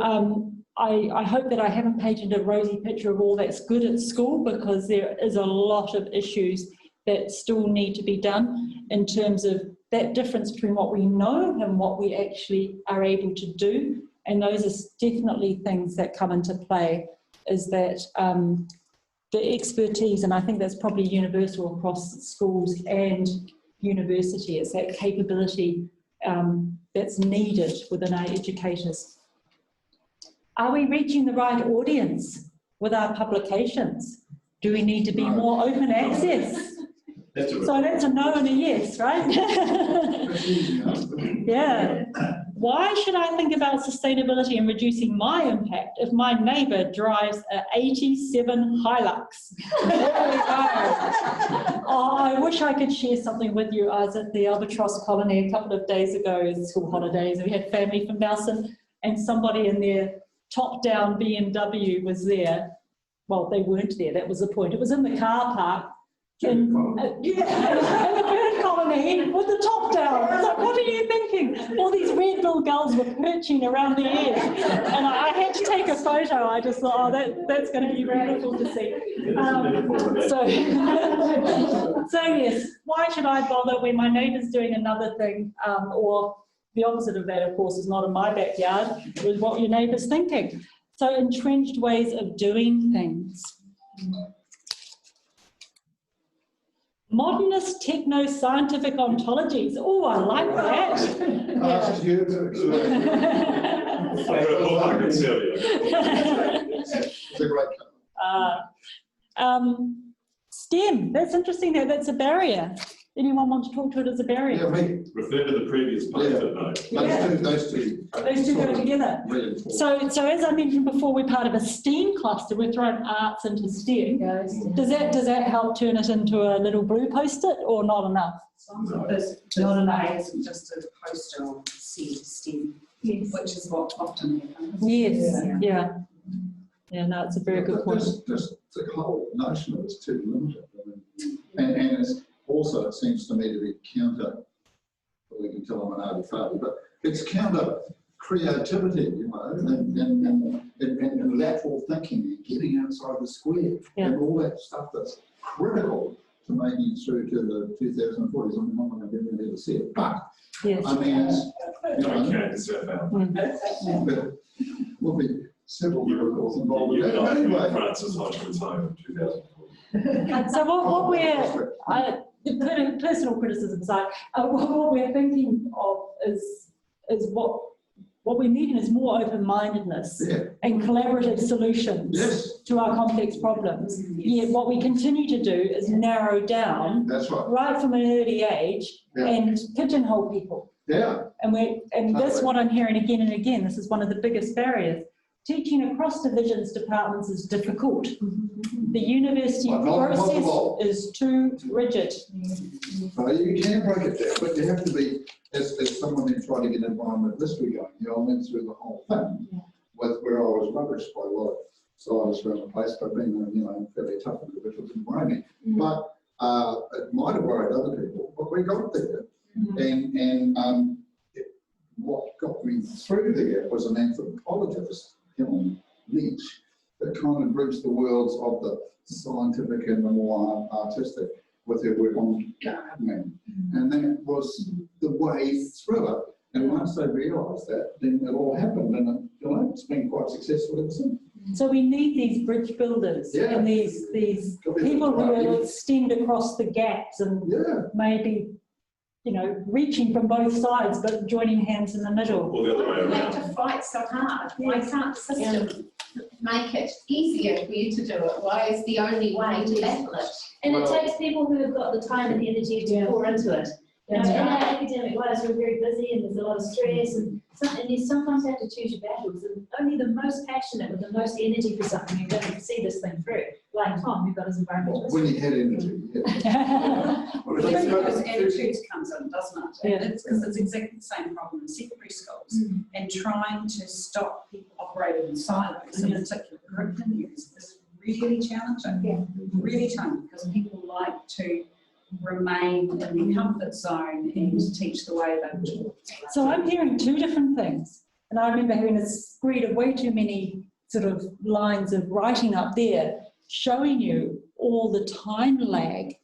I hope that I haven't painted a rosy picture of all that's good at school, because there is a lot of issues that still need to be done in terms of that difference between what we know and what we actually are able to do. And those are definitely things that come into play, is that the expertise, and I think that's probably universal across schools and university, it's that capability that's needed within our educators. Are we reaching the right audience with our publications? Do we need to be more open access? So that's a no and a yes, right? Yeah. Why should I think about sustainability and reducing my impact if my neighbour drives an 87 Hilux? There we go. Oh, I wish I could share something with you. I was at the Albatross Colony a couple of days ago, school holidays. We had family from Nelson, and somebody in their top-down BMW was there. Well, they weren't there, that was the point. It was in the car park. In the bird colony with the top down. It's like, what are you thinking? All these red-billed gulls were perching around the edge, and I had to take a photo. I just thought, oh, that's going to be wonderful to see. So yes, why should I bother when my neighbour's doing another thing? Or the opposite of that, of course, is not in my backyard. It was what your neighbour's thinking. So entrenched ways of doing things. Modernist techno-scientific ontologies. Oh, I like that. STEM, that's interesting that that's a barrier. Anyone want to talk to it as a barrier? Yeah, me. Refer to the previous post-it note. Those two. Those two go together. Really important. So as I mentioned before, we're part of a STEAM cluster. We're throwing arts into STEM. Does that help turn it into a little blue post-it or not enough? There's not enough, isn't just a poster on STEM, Yes. which is what often happens. Yes, yeah. Yeah, no, it's a very good point. Just the whole notion of it's too limited. And it's also, it seems to me to be counter, well, we can tell I'm an overfailure, but it's counter creativity, you know, and lateral thinking, and getting outside the square, and all that stuff that's critical to making it through to the 2040s. I'm not going to be able to see it, but Yes. I mean, it's, you know, Okay, it's that bad. but will be several miracles involved in You're that. not Anyway. Francis Hodgman's home in 2040. So what we're, personal criticism aside, what we're thinking of is what we're needing is more open-mindedness and collaborative solutions to our complex problems. Yet what we continue to do is narrow down That's right. from an early age and pigeonhole people. Yeah. And that's what I'm hearing again and again. This is one of the biggest barriers. Teaching across divisions, departments is difficult. The university process is too rigid. So you can break it down, but you have to be, as someone who tried to get environment history going, you know, I went through the whole thing with where I was rubbished by a lot of scientists around the place, but being, you know, fairly tough individuals in worry me. But it might have worried other people, but we got there. What got me through there was an anthropologist, Leach, that kind of bridged the worlds of the scientific and the more artistic with their work on gardening. And that was the way through it. And once they realised that, then it all happened, and you know, it's been quite successful ever since. So we need these bridge builders and these people who will extend across the gaps and maybe, you know, reaching from both sides but joining hands in the middle. Or the other way You have around. to fight so hard. Why can't the system make it easier for you to do it? Why is the only way to battle it? And it takes people who have got the time and the energy to pour into it. You know, in our academic lives, we're very busy and there's a lot of stress, and you sometimes have to choose your battles. And only the most passionate with the most energy for something are going to see this thing through. Like Tom, who got his environmental. When you had energy, Well, that's where those attitudes comes in, doesn't it? Yeah. It's because it's exactly the same problem in secondary schools, and trying to stop people operating in silos, in particular curriculum areas, is really challenging. Really challenging, because people like to remain in their comfort zone and teach the way they taught. So I'm hearing two different things. And I remember having a screed of way too many sort of lines of writing up there showing you all the time lag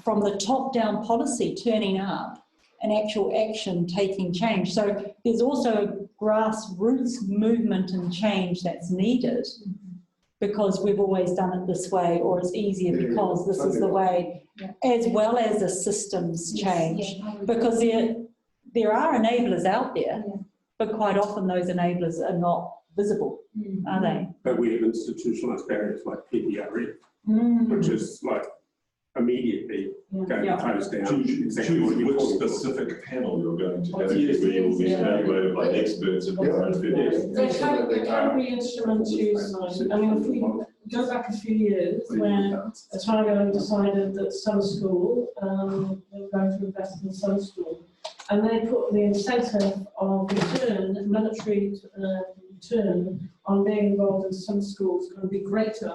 from the top-down policy turning up and actual action taking change. So there's also grassroots movement and change that's needed because we've always done it this way, or it's easier because this is the way, as well as a systems change. Because there are enablers out there, but quite often those enablers are not visible, are they? But we have institutionalised barriers like PPRE, which is like immediately going to close down exactly what you're Which talking about. specific panel you're going to go to, where you will be evaluated by experts in different fields. There can be instrument use. I mean, if we go back a few years when Otago decided that some school, they were going to invest in some school, and they put the incentive of return, monetary return on being involved in some schools going to be greater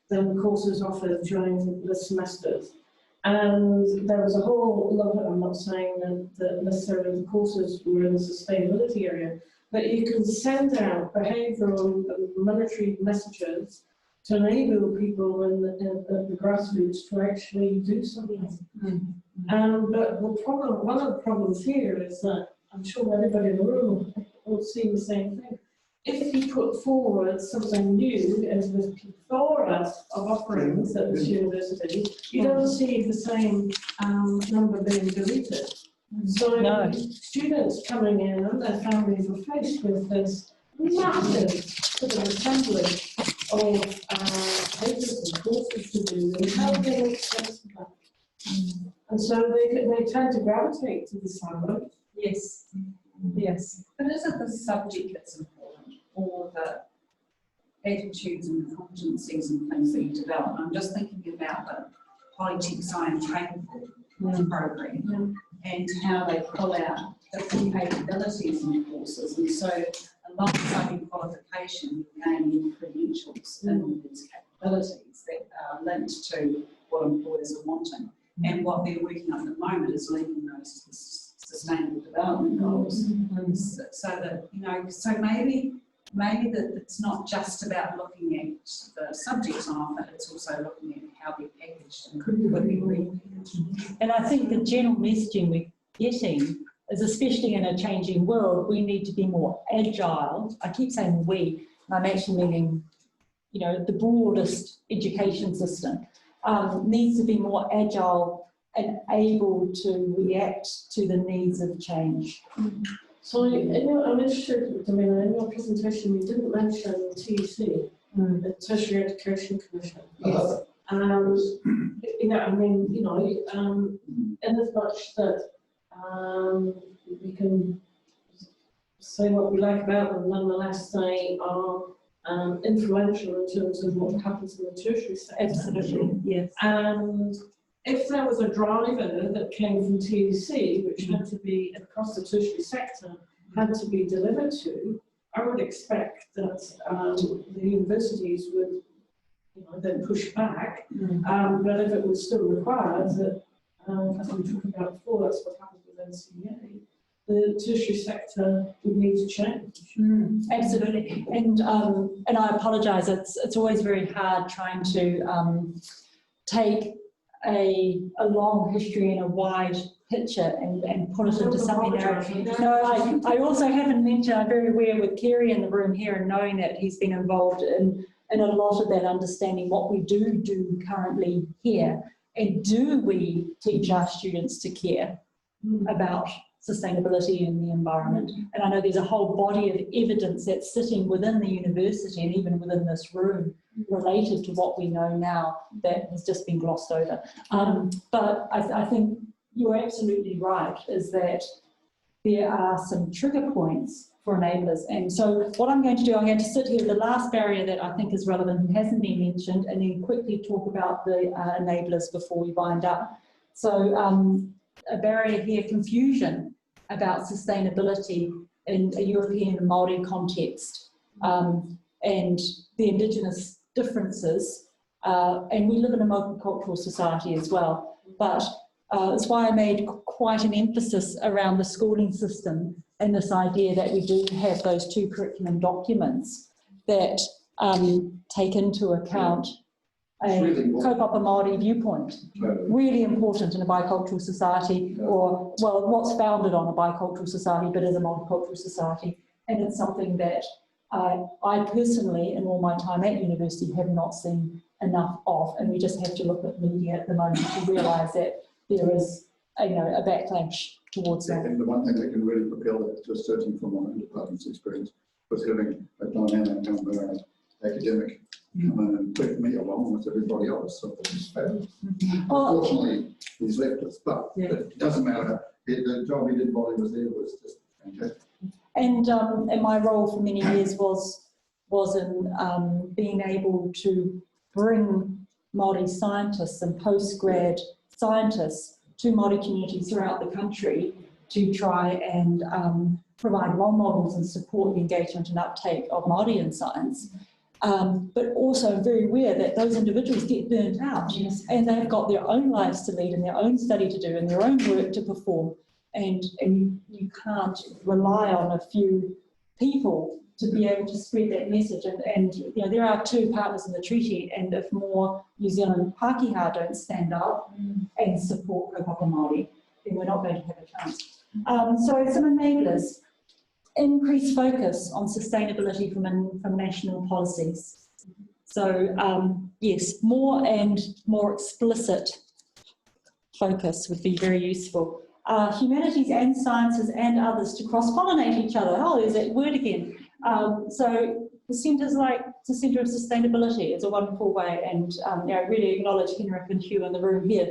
than the courses offered during the semesters. And there was a whole lot of, I'm not saying that necessarily the courses were in the sustainability area, but you can send out behavioural and monetary messages to enable people in the grassroots to actually do something. But the problem, one of the problems here is that I'm sure everybody in the room will see the same thing. If you put forward something new into this plethora of offerings at this university, you don't see the same number being deleted. So students coming in and their families are faced with this massive sort of assemblage of papers and courses to do, and how do they make sense of that? And so they tend to gravitate to the silo. Yes, yes. But is it the subject that's important, or the attitudes and the competencies and things that you develop? I'm just thinking about the Polytech Science Training program and how they pull out different capabilities in courses. And so alongside your qualification, you gain credentials and these capabilities that are linked to what employers are wanting. And what they're working on at the moment is linking those to sustainable development goals. So that, you know, so maybe that it's not just about looking at the subjects on offer, it's also looking at how they're packaged and could be repackaged. And I think the general messaging we're getting is, especially in a changing world, we need to be more agile. I keep saying we, and I'm actually meaning, you know, the broadest education system needs to be more agile and able to react to the needs of change. So I'm interested, Davina, in your presentation you didn't mention TEC, the Tertiary Education Commission. Yes. You know, I mean, you know, in as much that we can say what we like about them, nonetheless they are influential in terms of what happens in the tertiary sector. Absolutely, yes. And if there was a driver that came from TEC, which had to be across the tertiary sector, had to be delivered to, I would expect that the universities would, you know, then push back. But if it was still required, that, as we talked about before, that's what happens with NCEA, the tertiary sector would need to change. Absolutely, and I apologise. It's always very hard trying to take a long history and a wide picture and put it into something narrow. No, I also haven't mentioned. I'm very aware with Kerry in the room here and knowing that he's been involved in a lot of that, understanding what we do currently here, and do we teach our students to care about sustainability in the environment. And I know there's a whole body of evidence that's sitting within the university and even within this room related to what we know now that has just been glossed over. But I think you're absolutely right, is that there are some trigger points for enablers. And so what I'm going to do, I'm going to sit here with the last barrier that I think is relevant and hasn't been mentioned, and then quickly talk about the enablers before we wind up. So a barrier here, confusion about sustainability in a European and Māori context, and the Indigenous differences, and we live in a multicultural society as well, but that's why I made quite an emphasis around the schooling system and this idea that we do have those two curriculum documents that take into account a kaupapa Māori viewpoint. Really important in a bicultural society, or, well, what's founded on a bicultural society but is a multicultural society. And it's something that I personally, in all my time at university, have not seen enough of, and we just have to look at media at the moment to realise that there is a backlash towards that. And the one thing that can really propel it, just certainly from my own department's experience, was having a dynamic academic come in and pick me along with everybody else. So it was fabulous. Unfortunately, he's left us, but it doesn't matter. The job he did while he was there was just fantastic. And my role for many years was in being able to bring Māori scientists and postgrad scientists to Māori communities throughout the country to try and provide role models and support the engagement and uptake of Māori in science. But also very aware that those individuals get burnt out, and they've got their own lives to lead and their own study to do and their own work to perform. And you can't rely on a few people to be able to spread that message. And you know, there are two partners in the treaty, and if more New Zealand Pākehā don't stand up and support kaupapa Māori, then we're not going to have a chance. So some enablers. Increased focus on sustainability from national policies. So yes, more and more explicit focus would be very useful. Humanities and sciences and others to cross-pollinate each other. Oh, there's that word again. So the centres like the Centre of Sustainability is a wonderful way, and I really acknowledge Henrik and Hugh in the room here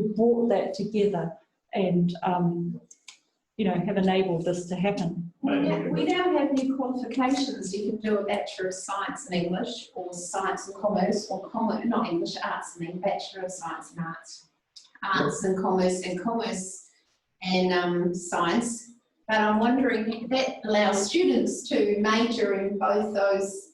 brought that together and, you know, have enabled this to happen. We now have new qualifications. You can do a Bachelor of Science in English, or Science and Commerce, or not English, Arts and then Bachelor of Science and Arts. Arts and Commerce and Science. But I'm wondering, that allows students to major in both those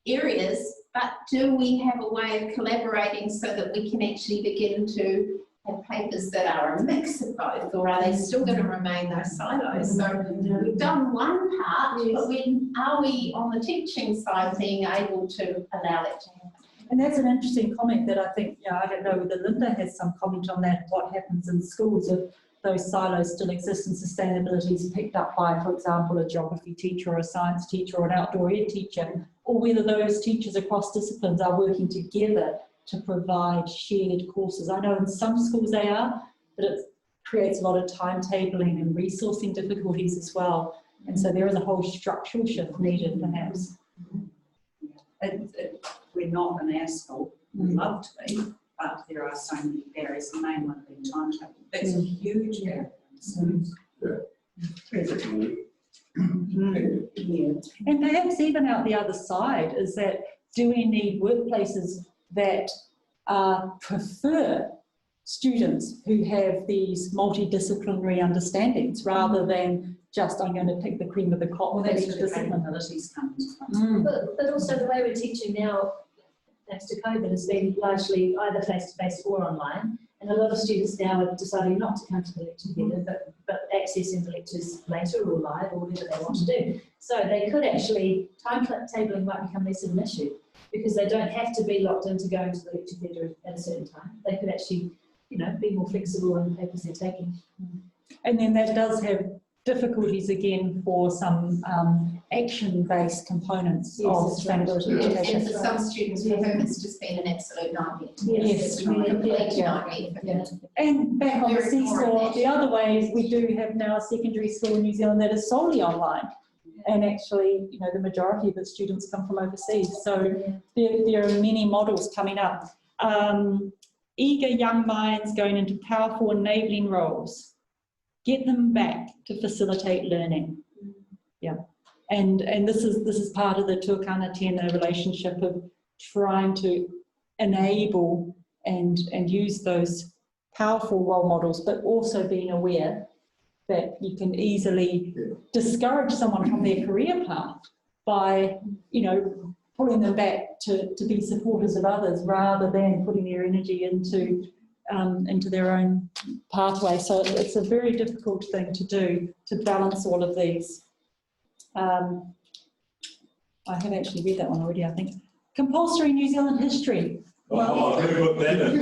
areas, but do we have a way of collaborating so that we can actually begin to have papers that are a mix of both, or are they still going to remain those silos? So we've done one part, but are we on the teaching side being able to allow that to happen? And that's an interesting comment that I think, I don't know whether Linda has some comment on that, what happens in schools if those silos still exist and sustainability is picked up by, for example, a geography teacher or a science teacher or an outdoor ed teacher, or whether those teachers across disciplines are working together to provide shared courses. I know in some schools they are, but it creates a lot of timetabling and resourcing difficulties as well. And so there is a whole structural shift needed, perhaps. We're not in our school, we'd love to be, but there are so many barriers, the main one being timetable. That's a huge barrier. And perhaps even out the other side is that, do we need workplaces that prefer students who have these multidisciplinary understandings rather than just, I'm going to pick the cream of the crop? Well, that's where the capabilities come into play. But also the way we're teaching now, thanks to COVID, has been largely either face-to-face or online. And a lot of students now are deciding not to come to the lecture together, but accessing the lectures later or live or whatever they want to do. So they could actually, timetabling might become less of an issue because they don't have to be locked into going to the lecture theatre at a certain time. They could actually, you know, be more flexible in the papers they're taking. And then that does have difficulties again for some action-based components of sustainability education. And for some students for whom it's just been an absolute nightmare. Yes. Complete nightmare. And back on the seesaw, the other way is we do have now a secondary school in New Zealand that is solely online. And actually, you know, the majority of its students come from overseas. So there are many models coming up. Eager young minds going into powerful enabling roles. Get them back to facilitate learning. Yeah. And this is part of the tuakana tēnā relationship of trying to enable and use those powerful role models, but also being aware that you can easily discourage someone from their career path by, you know, pulling them back to be supporters of others rather than putting their energy into their own pathway. So it's a very difficult thing to do, to balance all of these. I have actually read that one already, I think. Compulsory New Zealand history. Well, I never got that in.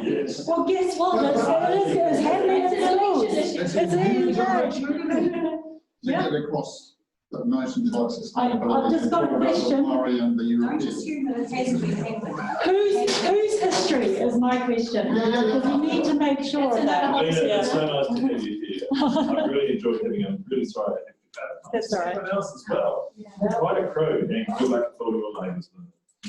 Yes. Well, guess what? It's happening in schools. It's in the Yeah. Across the nations like I've just got a question. Māori and the European. Don't assume that it hasn't been happening. Whose history is my question? Because we need to make sure of that. It's so nice to have you here. I really enjoyed having you. I'm really sorry I had to cut. That's all right. Everyone else as well. It's quite a crew, and you feel like I told your names.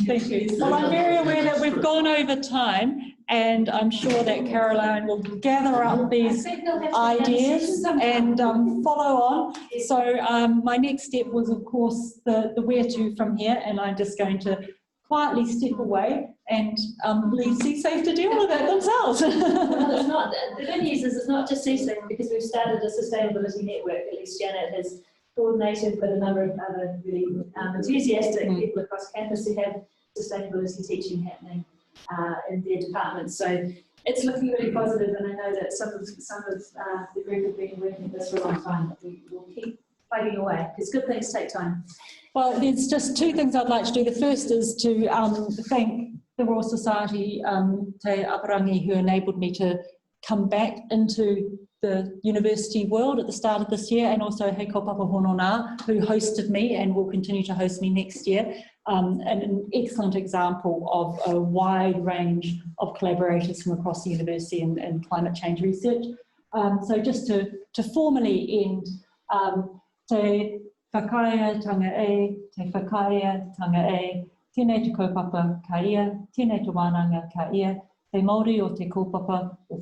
Thank you. Well, I'm very aware that we've gone over time, and I'm sure that Caroline will gather up these ideas and follow on. So my next step was, of course, the where to from here, and I'm just going to quietly step away and leave CSAFE to deal with it themselves. Well, it's not. The good news is it's not just CSAFE, because we've started a sustainability network. At least Janet has coordinated with a number of other really enthusiastic people across campus who have sustainability teaching happening in their departments. So it's looking really positive, and I know that some of the group have been working at this for a long time, but we will keep plugging away because good things take time. Well, there's just two things I'd like to do. The first is to thank the Royal Society Te Aparangi, who enabled me to come back into the university world at the start of this year, and also He Kaupapa Hononā, who hosted me and will continue to host me next year. An excellent example of a wide range of collaborators from across the university and climate change research. So just to formally end, te whakaia tanga e, te whakaia tanga e, tēnei te kaupapa ka ia, tēnei te wānanga ka ia, He Māori o te kaupapa o